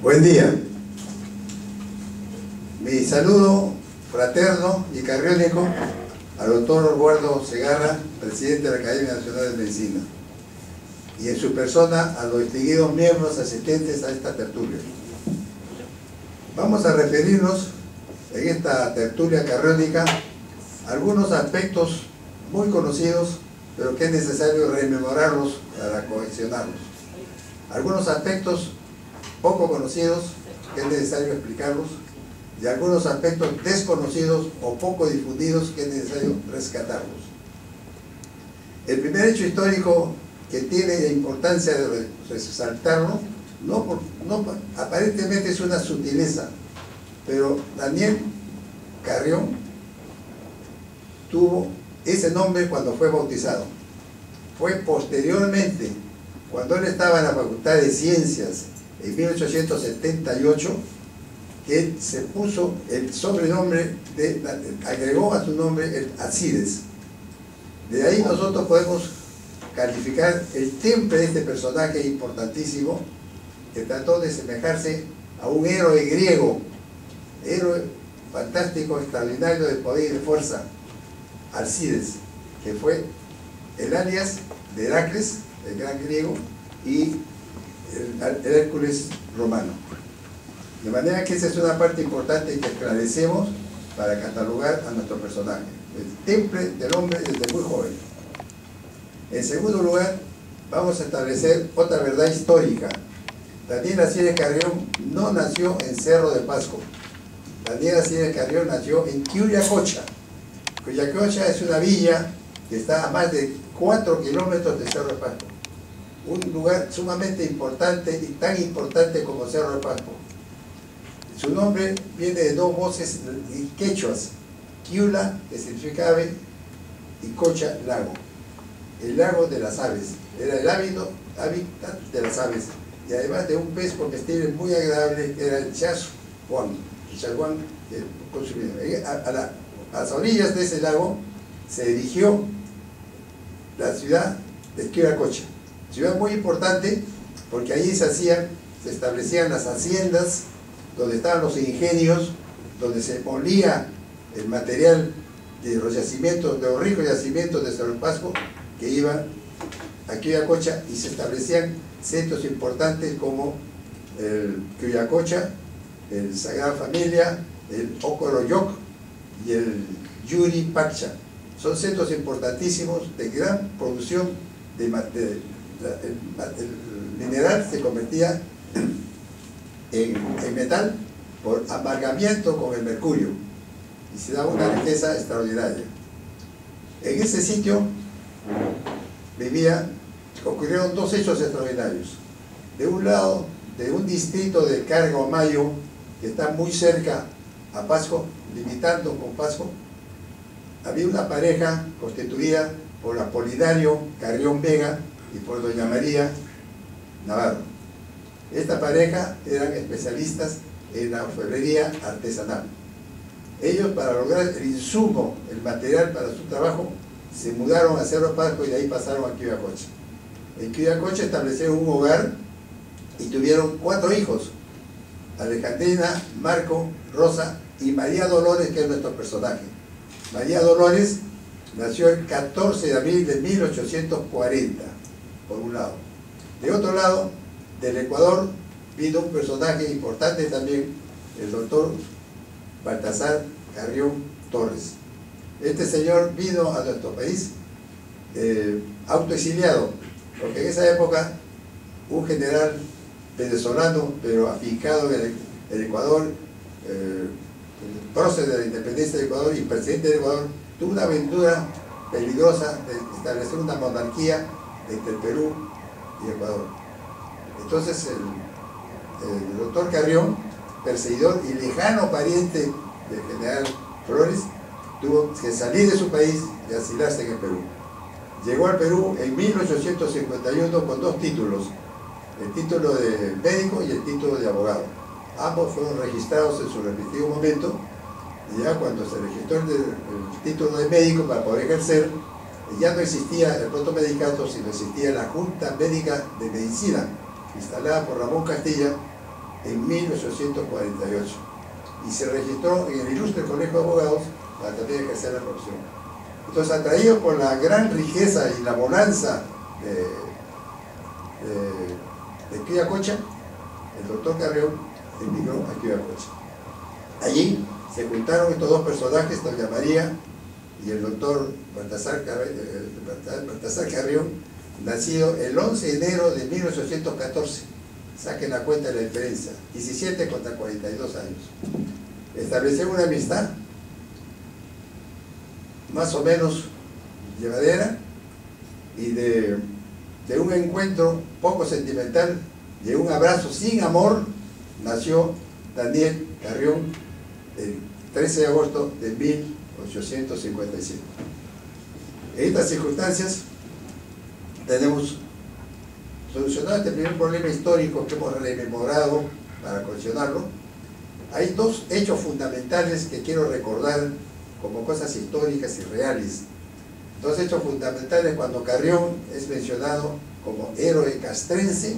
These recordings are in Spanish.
Buen día. Mi saludo fraterno y carriónico al doctor Eduardo Segarra, presidente de la Academia Nacional de Medicina, y en su persona a los distinguidos miembros asistentes a esta tertulia. Vamos a referirnos en esta tertulia carriónica a algunos aspectos muy conocidos, pero que es necesario rememorarlos para cohesionarlos. Algunos aspectos poco conocidos, que es necesario explicarlos, y algunos aspectos desconocidos o poco difundidos, que es necesario rescatarlos. El primer hecho histórico que tiene importancia de resaltarlo, aparentemente es una sutileza, pero Daniel Carrión tuvo ese nombre cuando fue bautizado. Fue posteriormente, cuando él estaba en la Facultad de Ciencias, en 1878, que él se puso el sobrenombre, agregó a su nombre el Alcides. De ahí nosotros podemos calificar el temple de este personaje importantísimo, que trató de semejarse a un héroe griego, héroe fantástico, extraordinario de poder y de fuerza, Alcides, que fue el alias de Heracles, el gran griego, y el Hércules romano. De manera que esa es una parte importante que esclarecemos para catalogar a nuestro personaje, el temple del hombre desde muy joven. En segundo lugar, vamos a establecer otra verdad histórica. Daniel Alcides Carrión no nació en Cerro de Pasco. Daniel Alcides Carrión nació en Quillacocha. Quillacocha es una villa que está a más de 4 kilómetros de Cerro de Pasco. Un lugar sumamente importante y tan importante como Cerro de Pasco. Su nombre viene de dos voces quechuas, Quiula, que significa ave, y Cocha, lago. El lago de las aves. Era el hábitat de las aves. Y además de un pez comestible muy agradable, que era el chashuán. El chashuán consumido. A las orillas de ese lago se erigió la ciudad de Quillacocha. Ciudad muy importante porque allí se establecían las haciendas, donde estaban los ingenios, donde se molía el material de los yacimientos, de los ricos yacimientos de Cerro de Pasco, que iban a Quillacocha, y se establecían centros importantes como el Quillacocha, el Sagrada Familia, el Ocoroyoc y el Yuri Pacha. Son centros importantísimos de gran producción de material. El mineral se convertía en metal por amargamiento con el mercurio y se daba una riqueza extraordinaria. En ese sitio ocurrieron dos hechos extraordinarios. De un lado, de un distrito de Cargo-Mayo, que está muy cerca a Pasco, limitando con Pasco, había una pareja constituida por Apolinario Carrión Vega y por doña María Navarro. Esta pareja eran especialistas en la orfebrería artesanal. Ellos, para lograr el insumo, el material para su trabajo, se mudaron a Cerro de Pasco y de ahí pasaron a Quillacocha. En Quillacocha establecieron un hogar y tuvieron 4 hijos: Alejandrina, Marco, Rosa y María Dolores, que es nuestro personaje. María Dolores nació el 14 de abril de 1840, por un lado. De otro lado, del Ecuador, vino un personaje importante también, el doctor Baltasar Carrión Torres. Este señor vino a nuestro país autoexiliado, porque en esa época un general venezolano, pero afincado en el Ecuador, el prócer de la independencia del Ecuador y presidente del Ecuador, tuvo una aventura peligrosa de establecer una monarquía entre el Perú y Ecuador. Entonces el doctor Carrión, perseguidor y lejano pariente del general Flores, tuvo que salir de su país y asilarse en el Perú. Llegó al Perú en 1851 con 2 títulos, el título de médico y el título de abogado. Ambos fueron registrados en su respectivo momento, y ya cuando se registró el título de médico para poder ejercer, ya no existía el protomedicato, sino existía la Junta Médica de Medicina, instalada por Ramón Castilla, en 1848 y se registró en el Ilustre Colegio de Abogados para también ejercer la profesión. Entonces, atraído por la gran riqueza y la bonanza de Quillacolcha, el doctor Carrión emigró a Quillacolcha. Allí se juntaron estos dos personajes, doña María y el doctor Baltasar Carrión, nacido el 11 de enero de 1814. Saquen la cuenta de la diferencia, 17 contra 42 años. Establecieron una amistad más o menos llevadera, y de un encuentro poco sentimental, de un abrazo sin amor, nació Daniel Carrión el 13 de agosto de 1857. En estas circunstancias tenemos solucionado este primer problema histórico que hemos rememorado para cuestionarlo. Hay dos hechos fundamentales que quiero recordar como cosas históricas y reales. Dos hechos fundamentales cuando Carrión es mencionado como héroe castrense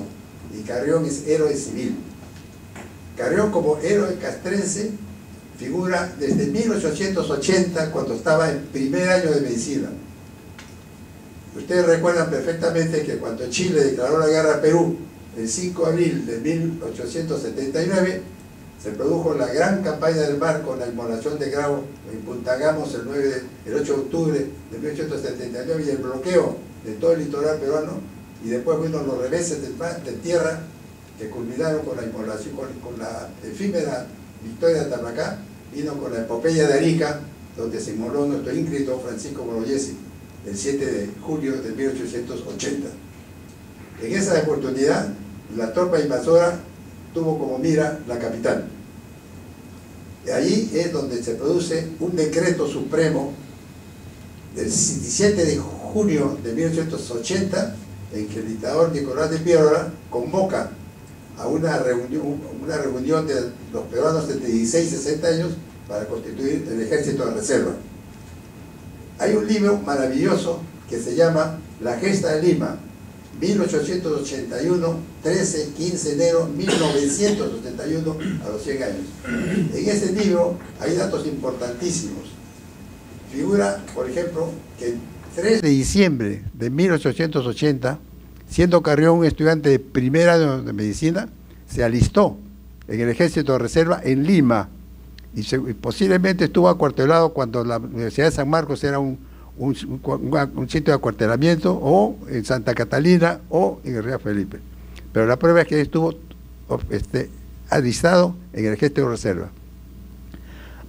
y Carrión es héroe civil. Carrión como héroe castrense figura desde 1880, cuando estaba en primer año de medicina. Ustedes recuerdan perfectamente que cuando Chile declaró la guerra a Perú el 5 de abril de 1879, se produjo la gran campaña del mar con la inmolación de Grau en Punta Gamos el 8 de octubre de 1879 y el bloqueo de todo el litoral peruano, y después vino los reveses de tierra que culminaron con la inmolación, con la efímera victoria de Tarapacá. Vino con la epopeya de Arica, donde se inmoló nuestro ínclito Francisco Bolognesi el 7 de julio de 1880. En esa oportunidad, la tropa invasora tuvo como mira la capital. Y allí es donde se produce un decreto supremo del 17 de junio de 1880, en que el dictador Nicolás de Piérola convoca a una reunión de los peruanos de 16 y 60 años para constituir el ejército de reserva. Hay un libro maravilloso que se llama La Gesta de Lima, 1881, 13, 15 de enero 1971, a los 100 años. En ese libro hay datos importantísimos. Figura, por ejemplo, que el 3 de diciembre de 1880, siendo Carrión un estudiante de primer año de medicina, se alistó en el ejército de reserva en Lima, y posiblemente estuvo acuartelado cuando la Universidad de San Marcos era un sitio de acuartelamiento, o en Santa Catalina o en el Real Felipe. Pero la prueba es que estuvo alistado en el ejército de reserva.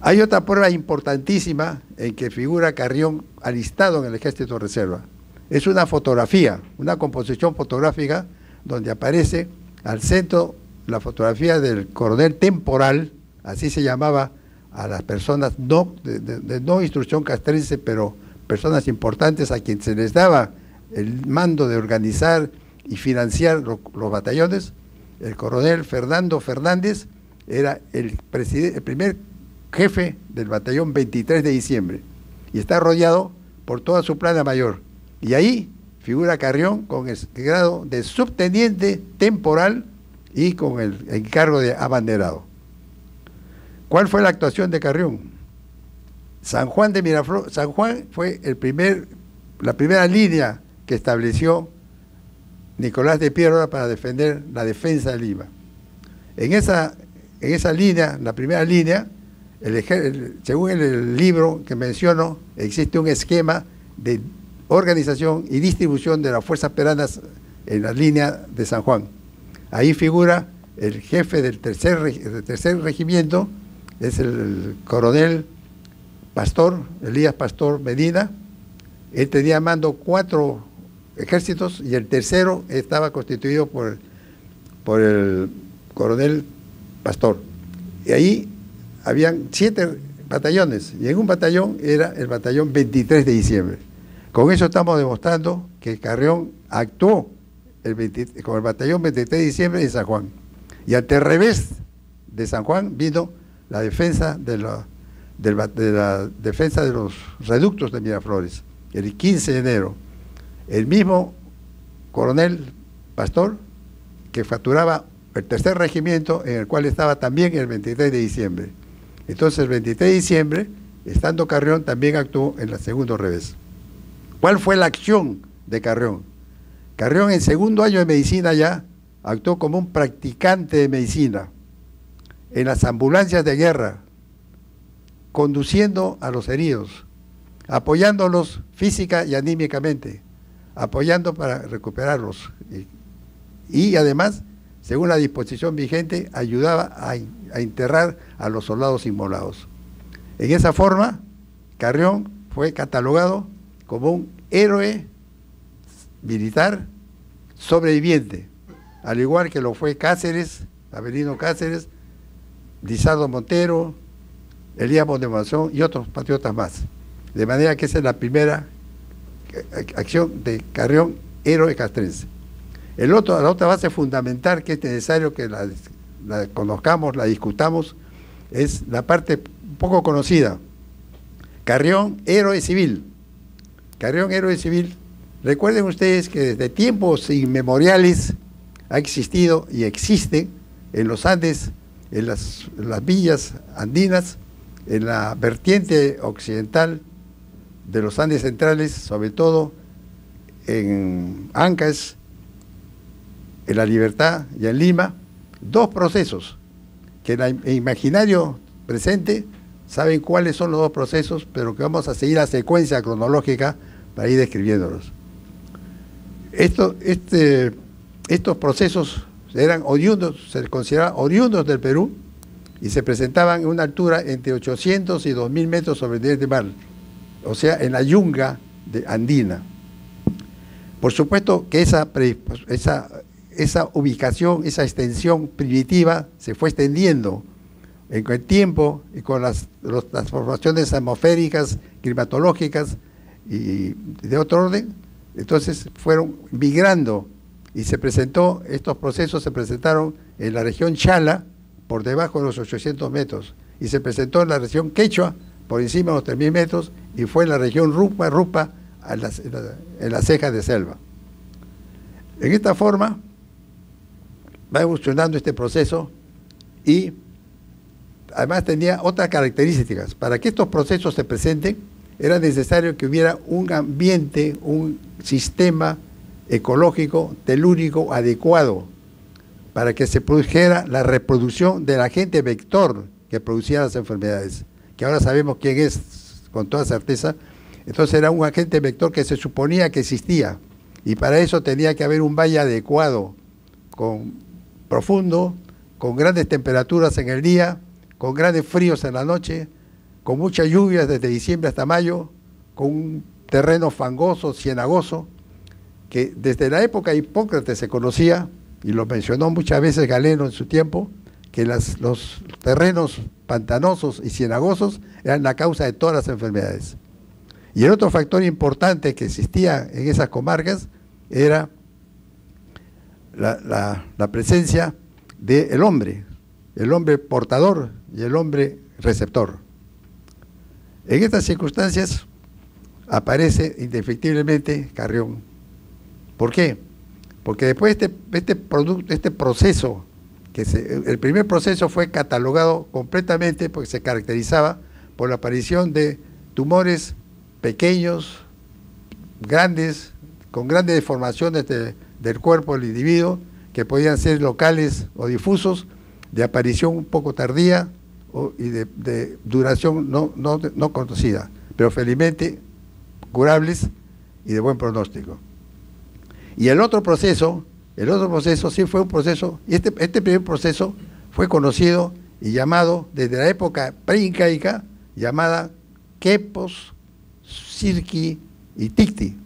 Hay otra prueba importantísima en que figura Carrión alistado en el ejército de reserva. Es una fotografía, una composición fotográfica donde aparece al centro la fotografía del coronel temporal, así se llamaba a las personas de no instrucción castrense, pero personas importantes a quienes se les daba el mando de organizar y financiar los batallones. El coronel Fernando Fernández era el primer jefe del batallón 23 de diciembre y está rodeado por toda su plana mayor. Y ahí figura Carrión con el grado de subteniente temporal y con el encargo de abanderado. ¿Cuál fue la actuación de Carrión? San Juan de Miraflores. San Juan fue la primera línea que estableció Nicolás de Piérola para defender la defensa de Lima. En esa línea, la primera línea, según el libro que menciono, existe un esquema de organización y distribución de las fuerzas peruanas en la línea de San Juan. Ahí figura el jefe del tercer regimiento, es el coronel Pastor, Elías Pastor Medina. Él tenía a mando 4 ejércitos y el tercero estaba constituido por el coronel Pastor. Y ahí habían 7 batallones, y en un batallón era el batallón 23 de diciembre. Con eso estamos demostrando que Carrión actuó con el batallón 23 de diciembre en San Juan. Y ante el revés de San Juan vino la defensa de la defensa de los reductos de Miraflores, el 15 de enero. El mismo coronel Pastor, que facturaba el tercer regimiento, en el cual estaba también el 23 de diciembre. Entonces el 23 de diciembre, estando Carrión, también actuó en el segundo revés. ¿Cuál fue la acción de Carrión? Carrión, en segundo año de medicina ya, actuó como un practicante de medicina en las ambulancias de guerra, conduciendo a los heridos, apoyándolos física y anímicamente, apoyando para recuperarlos. Y además, según la disposición vigente, ayudaba a enterrar a los soldados inmolados. En esa forma, Carrión fue catalogado como un héroe militar sobreviviente, al igual que lo fue Cáceres, Avelino Cáceres, Lizardo Montero, Elías Bondemonzón y otros patriotas más. De manera que esa es la primera acción de Carrión, héroe castrense. La otra base fundamental que es necesario que la conozcamos, la discutamos, es la parte poco conocida. Carrión, héroe civil. Carrión, héroe civil. Recuerden ustedes que desde tiempos inmemoriales ha existido y existe en los Andes, en las villas andinas, en la vertiente occidental de los Andes centrales, sobre todo en Ancash, en La Libertad y en Lima, dos procesos que en el imaginario presente saben cuáles son los dos procesos, pero que vamos a seguir la secuencia cronológica para ir describiéndolos. Estos procesos eran oriundos, se consideraban oriundos del Perú y se presentaban en una altura entre 800 y 2000 metros sobre el nivel del mar, o sea, en la yunga andina. Por supuesto que esa ubicación, esa extensión primitiva se fue extendiendo en el tiempo y con las transformaciones atmosféricas, climatológicas y de otro orden. Entonces fueron migrando y estos procesos se presentaron en la región Chala, por debajo de los 800 metros, y se presentó en la región Quechua, por encima de los 3000 metros, y fue en la región Rupa, en las cejas de selva. En esta forma va evolucionando este proceso y además tenía otras características. Para que estos procesos se presenten, era necesario que hubiera un ambiente, un sistema ecológico, telúrico adecuado para que se produjera la reproducción del agente vector que producía las enfermedades, que ahora sabemos quién es con toda certeza. Entonces era un agente vector que se suponía que existía, y para eso tenía que haber un valle adecuado, profundo, con grandes temperaturas en el día, con grandes fríos en la noche, con muchas lluvias desde diciembre hasta mayo, con un terreno fangoso, cienagoso, que desde la época de Hipócrates se conocía, y lo mencionó muchas veces Galeno en su tiempo, que los terrenos pantanosos y cienagosos eran la causa de todas las enfermedades. Y el otro factor importante que existía en esas comarcas era la presencia del hombre, el hombre portador y el hombre receptor. En estas circunstancias aparece indefectiblemente Carrión. ¿Por qué? Porque después este proceso, el primer proceso fue catalogado completamente porque se caracterizaba por la aparición de tumores pequeños, grandes, con grandes deformaciones del cuerpo del individuo, que podían ser locales o difusos, de aparición un poco tardía y de duración no conocida, pero felizmente curables y de buen pronóstico. Y el otro proceso sí fue un proceso, y este primer proceso fue conocido y llamado desde la época preincaica, llamada Quepos, Cirqui y Ticti,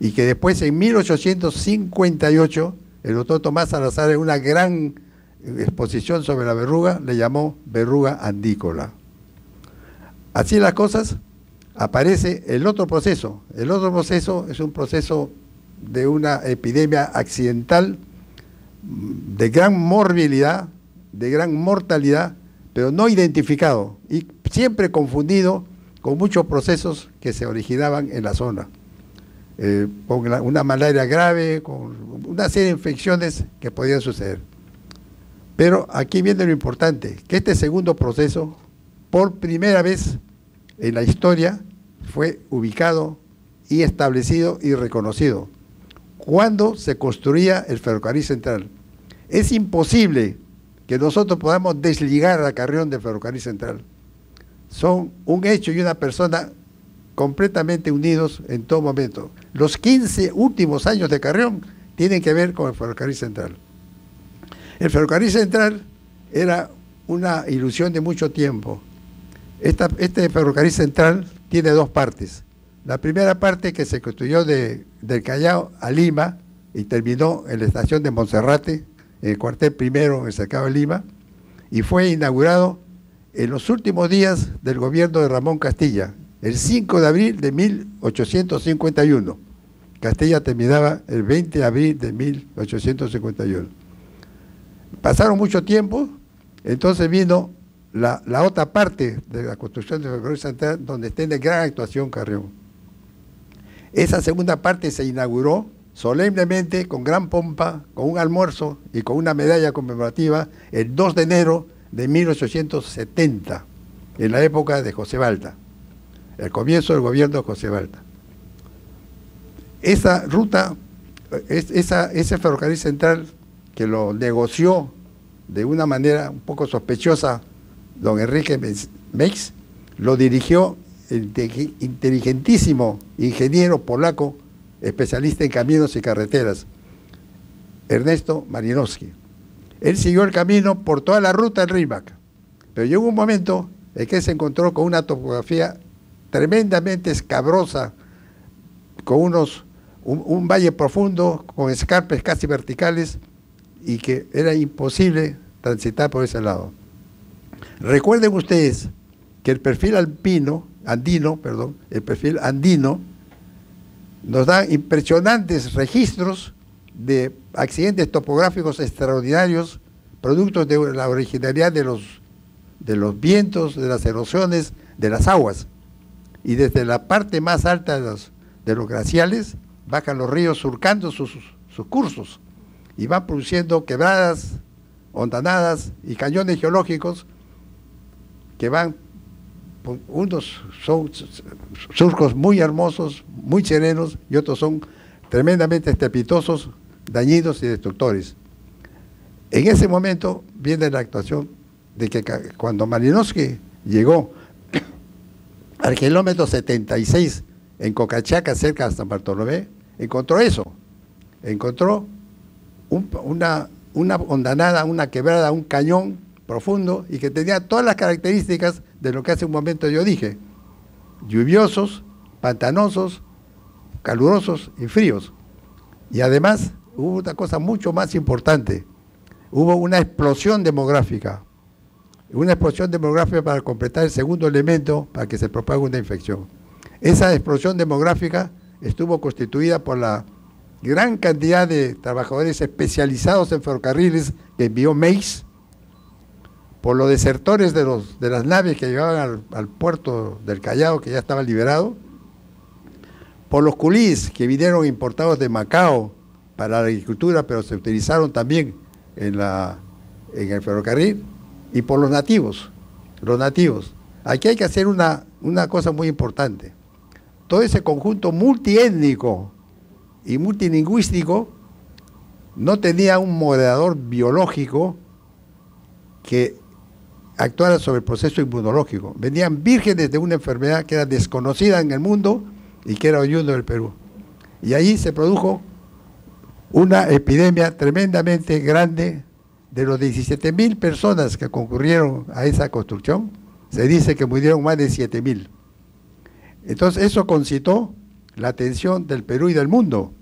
y que después en 1858 el doctor Tomás Salazar, en una gran exposición sobre la verruga, le llamó verruga andícola. Así las cosas, aparece el otro proceso. El otro proceso es un proceso de una epidemia accidental de gran morbilidad, de gran mortalidad, pero no identificado y siempre confundido con muchos procesos que se originaban en la zona, con una malaria grave, con una serie de infecciones que podían suceder. Pero aquí viene lo importante, que este segundo proceso, por primera vez en la historia, fue ubicado y establecido y reconocido cuando se construía el ferrocarril central. Es imposible que nosotros podamos desligar a Carrión del ferrocarril central. Son un hecho y una persona completamente unidos en todo momento. Los 15 últimos años de Carrión tienen que ver con el ferrocarril central. El ferrocarril central era una ilusión de mucho tiempo. Este ferrocarril central tiene dos partes. La primera parte, que se construyó del Callao a Lima y terminó en la estación de Monserrate, en el cuartel primero en el cercado de Lima, y fue inaugurado en los últimos días del gobierno de Ramón Castilla, el 5 de abril de 1851. Castilla terminaba el 20 de abril de 1851. Pasaron mucho tiempo, entonces vino la otra parte de la construcción del ferrocarril central, donde tiene gran actuación Carrión. Esa segunda parte se inauguró solemnemente, con gran pompa, con un almuerzo y con una medalla conmemorativa, el 2 de enero de 1870, en la época de José Balta, el comienzo del gobierno de José Balta. Esa ruta, ese ferrocarril central, que lo negoció de una manera un poco sospechosa don Enrique Meix, lo dirigió el inteligentísimo ingeniero polaco, especialista en caminos y carreteras, Ernesto Malinowski. Él siguió el camino por toda la ruta del Rímac, pero llegó un momento en que se encontró con una topografía tremendamente escabrosa, con un valle profundo, con escarpes casi verticales, y que era imposible transitar por ese lado. Recuerden ustedes que el perfil andino nos da impresionantes registros de accidentes topográficos extraordinarios, productos de la originalidad de los vientos, de las erosiones, de las aguas. Y desde la parte más alta de los glaciales bajan los ríos surcando sus cursos y van produciendo quebradas, hondanadas y cañones geológicos que van. Unos son surcos muy hermosos, muy serenos, y otros son tremendamente estrepitosos, dañinos y destructores. En ese momento viene la actuación de que cuando Malinowski llegó al kilómetro 76 en Cocachaca, cerca de San Bartolomé, encontró eso. Encontró una hondanada, una quebrada, un cañón profundo, y que tenía todas las características de lo que hace un momento yo dije: lluviosos, pantanosos, calurosos y fríos. Y además hubo una cosa mucho más importante: hubo una explosión demográfica para completar el segundo elemento para que se propague una infección. Esa explosión demográfica estuvo constituida por la gran cantidad de trabajadores especializados en ferrocarriles que envió Meix, por los desertores de las naves que llegaban al puerto del Callao, que ya estaba liberado, por los culís que vinieron importados de Macao para la agricultura, pero se utilizaron también en el ferrocarril, y por los nativos. Aquí hay que hacer una cosa muy importante. Todo ese conjunto multiétnico y multilingüístico no tenía un moderador biológico que actuara sobre el proceso inmunológico. Venían vírgenes de una enfermedad que era desconocida en el mundo y que era oriundo del Perú. Y ahí se produjo una epidemia tremendamente grande. De los 17.000 personas que concurrieron a esa construcción, se dice que murieron más de 7.000. Entonces eso concitó la atención del Perú y del mundo.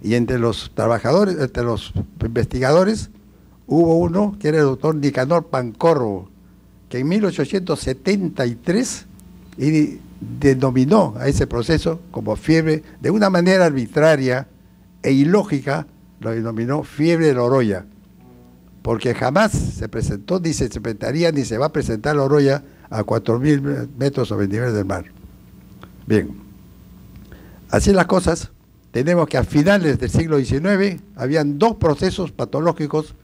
Y entre los trabajadores, entre los investigadores, hubo uno que era el doctor Nicanor Pancorbo, que en 1873 denominó a ese proceso como fiebre, de una manera arbitraria e ilógica, lo denominó fiebre de la Oroya, porque jamás se presentó, ni se presentaría, ni se va a presentar la Oroya a 4.000 metros sobre el nivel del mar. Bien, así las cosas. Tenemos que a finales del siglo XIX habían dos procesos patológicos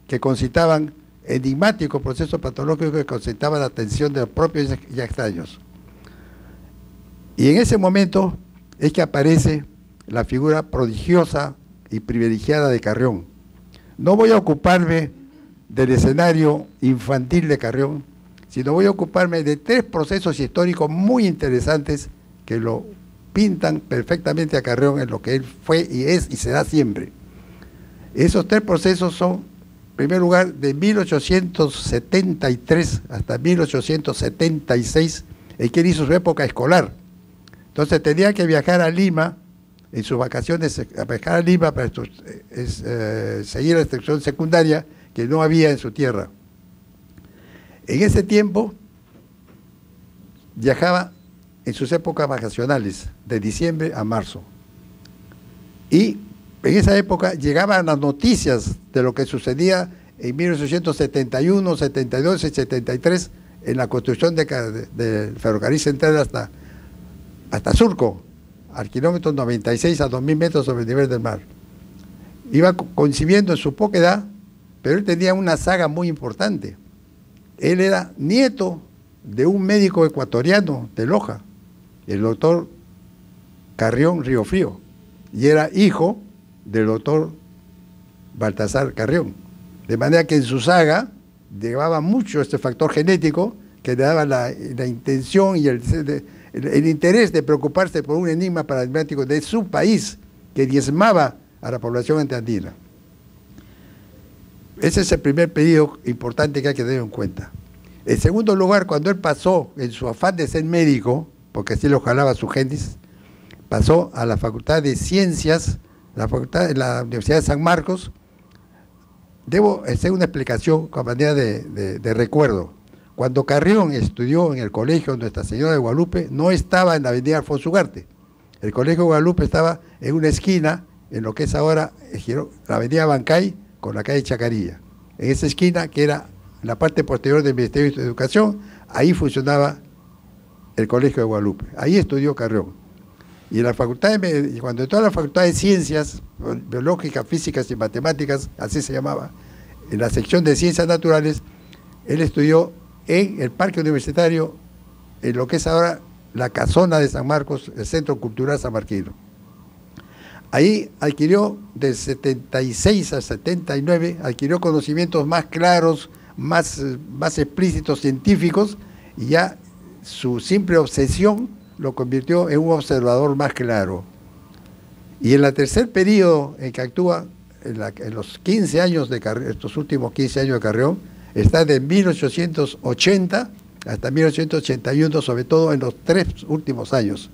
que concitaban enigmáticos procesos patológicos que concitaban la atención de los propios y extraños. Y en ese momento es que aparece la figura prodigiosa y privilegiada de Carrión. No voy a ocuparme del escenario infantil de Carrión, sino voy a ocuparme de 3 procesos históricos muy interesantes que lo pintan perfectamente a Carrión en lo que él fue y es y será siempre. Esos 3 procesos son, en primer lugar, de 1873 hasta 1876, en que él hizo su época escolar. Entonces tenía que viajar a Lima, en sus vacaciones, a viajar a Lima para seguir la instrucción secundaria que no había en su tierra. En ese tiempo viajaba en sus épocas vacacionales, de diciembre a marzo. Y en esa época llegaban las noticias de lo que sucedía en 1871, 72 y 73 en la construcción del ferrocarril central hasta Surco, al kilómetro 96 a 2000 metros sobre el nivel del mar. Iba concibiendo en su poca edad, pero él tenía una saga muy importante. Él era nieto de un médico ecuatoriano de Loja, el doctor Carrión Riofrío, y era hijo del doctor Baltasar Carrión. De manera que en su saga llevaba mucho este factor genético que le daba la intención y el interés de preocuparse por un enigma paradigmático de su país que diezmaba a la población anteandina. Ese es el primer periodo importante que hay que tener en cuenta. En segundo lugar, cuando él pasó, en su afán de ser médico, porque así lo jalaba su genis, pasó a la Facultad de Ciencias, la Universidad de San Marcos. Debo hacer una explicación con manera de recuerdo. Cuando Carrión estudió en el colegio Nuestra Señora de Guadalupe, no estaba en la avenida Alfonso Ugarte. El colegio de Guadalupe estaba en una esquina, en lo que es ahora la avenida Bancay con la calle Chacarilla. En esa esquina, que era la parte posterior del Ministerio de Educación, ahí funcionaba el colegio de Guadalupe. Ahí estudió Carrión. Y en la cuando entró a la Facultad de Ciencias, Biológicas, Físicas y Matemáticas, así se llamaba, en la sección de Ciencias Naturales, él estudió en el Parque Universitario, en lo que es ahora la Casona de San Marcos, el Centro Cultural Sanmarquino. Ahí adquirió, del 76 al 79, adquirió conocimientos más claros, más explícitos científicos, y ya su simple obsesión lo convirtió en un observador más claro. Y en el tercer periodo en que actúa, en los 15 años de Carrión, estos últimos 15 años de Carrión, está de 1880 hasta 1881, sobre todo en los 3 últimos años.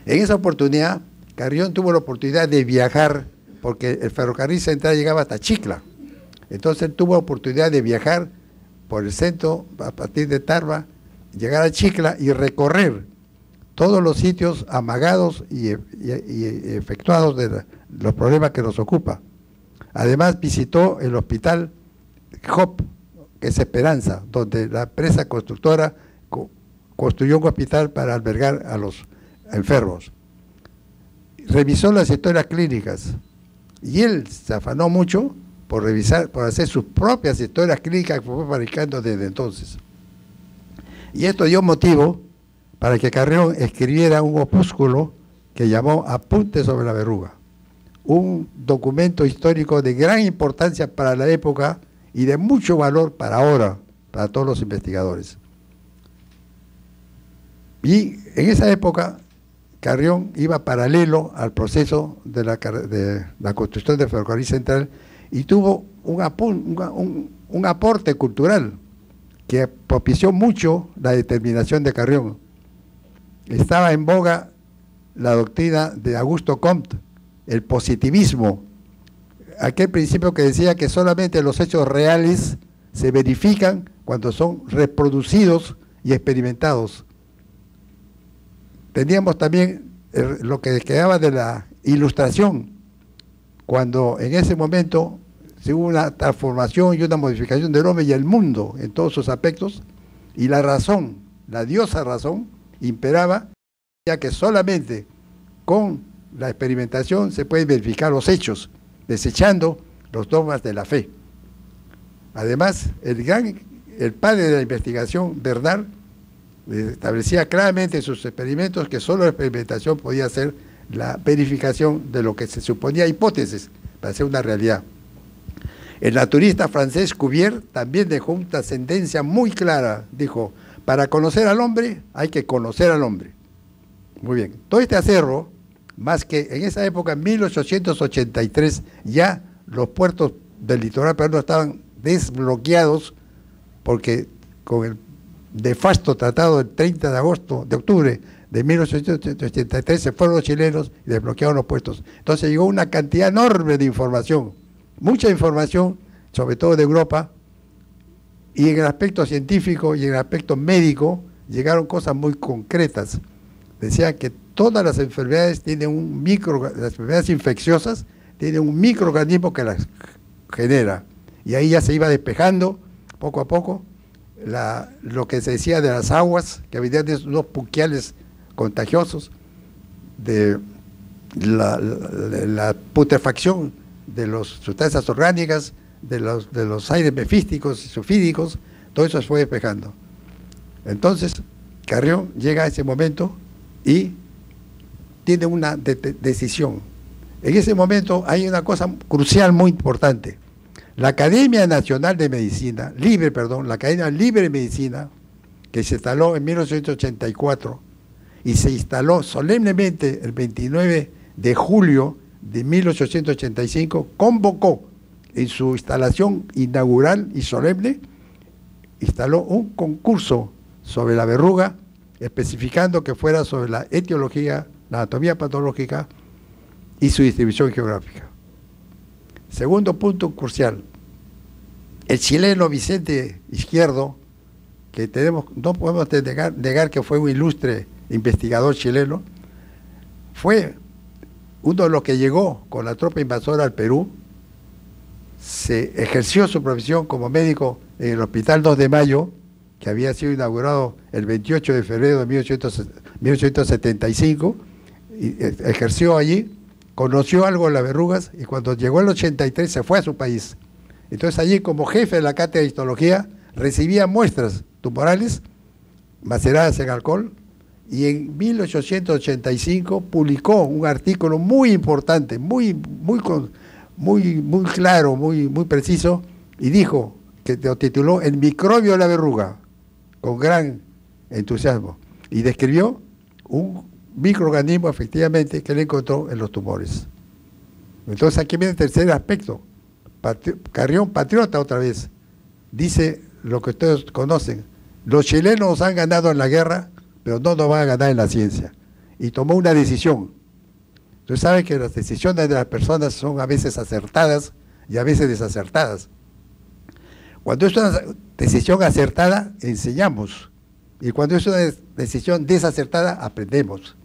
En esa oportunidad, Carrión tuvo la oportunidad de viajar, porque el ferrocarril central llegaba hasta Chicla. Entonces él tuvo la oportunidad de viajar por el centro, a partir de Tarba, llegar a Chicla y recorrer todos los sitios amagados y efectuados de los problemas que nos ocupa. Además visitó el hospital HOP, que es Esperanza, donde la empresa constructora construyó un hospital para albergar a los enfermos. Revisó las historias clínicas y él se afanó mucho por hacer sus propias historias clínicas que fue fabricando desde entonces. Y esto dio motivo para que Carrión escribiera un opúsculo que llamó Apuntes sobre la verruga, un documento histórico de gran importancia para la época y de mucho valor para ahora, para todos los investigadores. Y en esa época, Carrión iba paralelo al proceso de la construcción del ferrocarril central y tuvo un aporte cultural que propició mucho la determinación de Carrión. Estaba en boga la doctrina de Augusto Comte, el positivismo, aquel principio que decía que solamente los hechos reales se verifican cuando son reproducidos y experimentados. Teníamos también lo que quedaba de la ilustración, cuando en ese momento se hubo una transformación y una modificación del hombre y el mundo en todos sus aspectos, y la razón, la diosa razón, imperaba, ya que solamente con la experimentación se pueden verificar los hechos, desechando los dogmas de la fe. Además, el padre de la investigación, Bernard, establecía claramente en sus experimentos que solo la experimentación podía ser la verificación de lo que se suponía hipótesis para ser una realidad. El naturista francés Cuvier también dejó una trascendencia muy clara. Dijo, para conocer al hombre hay que conocer al hombre. Muy bien. Todo este acervo, más que en esa época, en 1883, ya los puertos del litoral peruano estaban desbloqueados porque con el nefasto tratado del 30 de octubre de 1883 se fueron los chilenos y desbloquearon los puertos. Entonces llegó una cantidad enorme de información, mucha información, sobre todo de Europa, y en el aspecto científico y en el aspecto médico llegaron cosas muy concretas. Decían que todas las enfermedades tienen las enfermedades infecciosas tienen un microorganismo que las genera, y ahí ya se iba despejando poco a poco lo que se decía de las aguas, que había unos puquiales contagiosos, de la putrefacción de las sustancias orgánicas, de los aires mefísticos y sulfídicos, todo eso se fue despejando. Entonces, Carrión llega a ese momento y tiene una decisión. En ese momento hay una cosa crucial muy importante. La Academia Nacional de Medicina, la Academia Libre de Medicina, que se instaló en 1884 y se instaló solemnemente el 29 de julio de 1885, convocó en su instalación inaugural y solemne, instaló un concurso sobre la verruga, especificando que fuera sobre la etiología, la anatomía patológica y su distribución geográfica. Segundo punto crucial, el chileno Vicente Izquierdo, que no podemos negar que fue un ilustre investigador chileno, fue uno de los que llegó con la tropa invasora al Perú, se ejerció su profesión como médico en el Hospital 2 de Mayo, que había sido inaugurado el 28 de febrero de 1875, y ejerció allí, conoció algo de las verrugas, y cuando llegó el 83 se fue a su país. Entonces allí, como jefe de la cátedra de histología, recibía muestras tumorales maceradas en alcohol, y en 1885 publicó un artículo muy importante, muy claro, muy preciso, y dijo, que lo tituló El microbio de la verruga, con gran entusiasmo, y describió un microorganismo efectivamente que le encontró en los tumores. Entonces aquí viene el tercer aspecto. Carrión, patriota otra vez, dice lo que ustedes conocen: los chilenos han ganado en la guerra, pero no nos van a ganar en la ciencia. Y tomó una decisión. Ustedes saben que las decisiones de las personas son a veces acertadas y a veces desacertadas. Cuando es una decisión acertada, enseñamos. Y cuando es una decisión desacertada, aprendemos.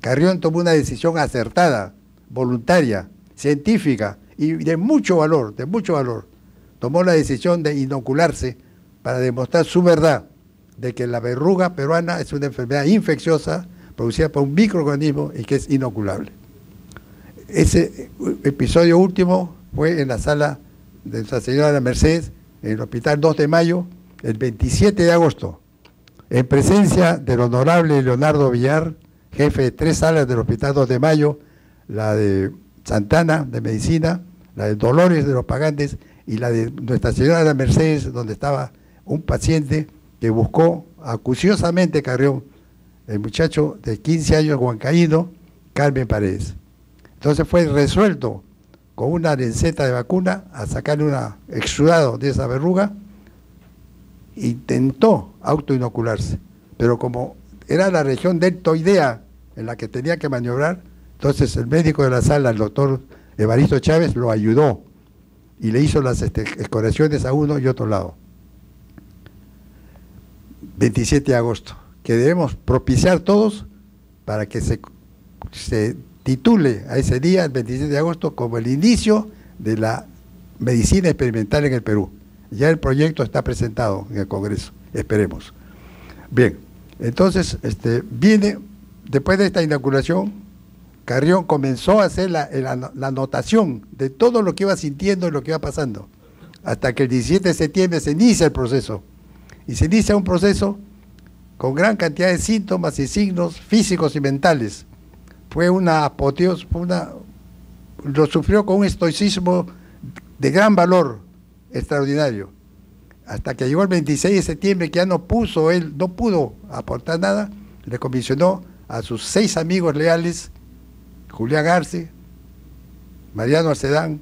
Carrión tomó una decisión acertada, voluntaria, científica y de mucho valor, Tomó la decisión de inocularse para demostrar su verdad, de que la verruga peruana es una enfermedad infecciosa producida por un microorganismo y que es inoculable. Ese episodio último fue en la sala de Nuestra Señora de la Merced, en el Hospital 2 de Mayo, el 27 de agosto, en presencia del honorable Leonardo Villar, jefe de 3 salas del Hospital 2 de Mayo, la de Santana de Medicina, la de Dolores de los Pagantes y la de Nuestra Señora de la Mercedes, donde estaba un paciente que buscó acuciosamente Carrión, el muchacho de 15 años huancaíno, Carmen Paredes. Entonces fue resuelto con una lanceta de vacuna a sacarle un exudado de esa verruga. Intentó autoinocularse, pero como era la región deltoidea en la que tenía que maniobrar, entonces el médico de la sala, el doctor Evaristo Chávez, lo ayudó y le hizo las escoriaciones a uno y otro lado. 27 de agosto, que debemos propiciar todos para que se titule a ese día, el 27 de agosto, como el inicio de la medicina experimental en el Perú. Ya el proyecto está presentado en el Congreso, esperemos. Bien, entonces viene, después de esta inoculación, Carrión comenzó a hacer la anotación de todo lo que iba sintiendo y lo que iba pasando, hasta que el 17 de septiembre se inicia el proceso. Y se inicia un proceso con gran cantidad de síntomas y signos físicos y mentales. Fue una apoteosis, lo sufrió con un estoicismo de gran valor, extraordinario. Hasta que llegó el 26 de septiembre, que ya no pudo aportar nada, le comisionó a sus 6 amigos leales, Julián Arce, Mariano Arcedán,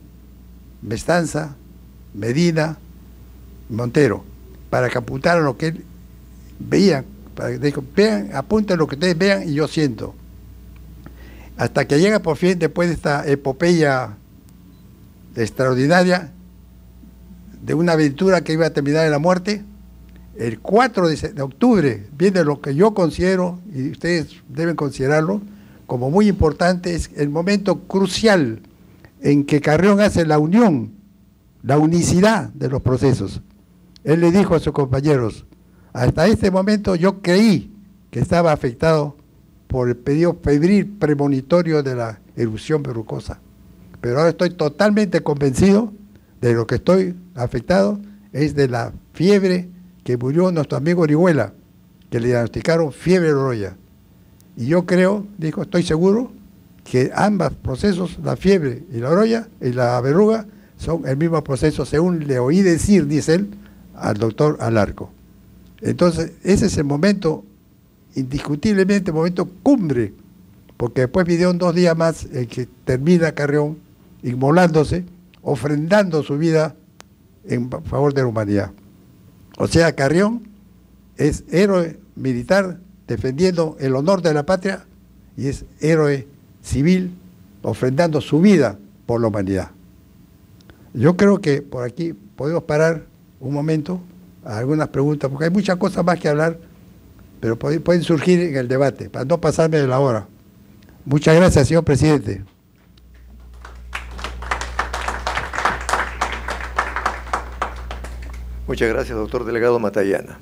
Mestanza, Medina, Montero, para que apuntaran lo que él veía, dijo, vean, apunten lo que ustedes vean y yo siento. Hasta que llega por fin, después de esta epopeya extraordinaria, de una aventura que iba a terminar en la muerte, el 4 de octubre viene lo que yo considero, y ustedes deben considerarlo, como muy importante, es el momento crucial en que Carrión hace la unión, la unicidad de los procesos. Él le dijo a sus compañeros, hasta este momento yo creí que estaba afectado por el periodo febril premonitorio de la erupción verrucosa, pero ahora estoy totalmente convencido de lo que estoy afectado es de la fiebre que murió nuestro amigo Orihuela, que le diagnosticaron fiebre de Oroya. Y yo creo, dijo, estoy seguro que ambos procesos, la fiebre y la Oroya y la verruga, son el mismo proceso, según le oí decir, dice él, al doctor Alarco. Entonces, ese es el momento, indiscutiblemente, el momento cumbre, porque después vinieron 2 días más en que termina Carrión inmolándose, ofrendando su vida en favor de la humanidad. O sea, Carrión es héroe militar defendiendo el honor de la patria y es héroe civil ofrendando su vida por la humanidad. Yo creo que por aquí podemos parar un momento a algunas preguntas, porque hay muchas cosas más que hablar, pero pueden surgir en el debate, para no pasarme de la hora. Muchas gracias, señor presidente. Muchas gracias, doctor delegado Matallana.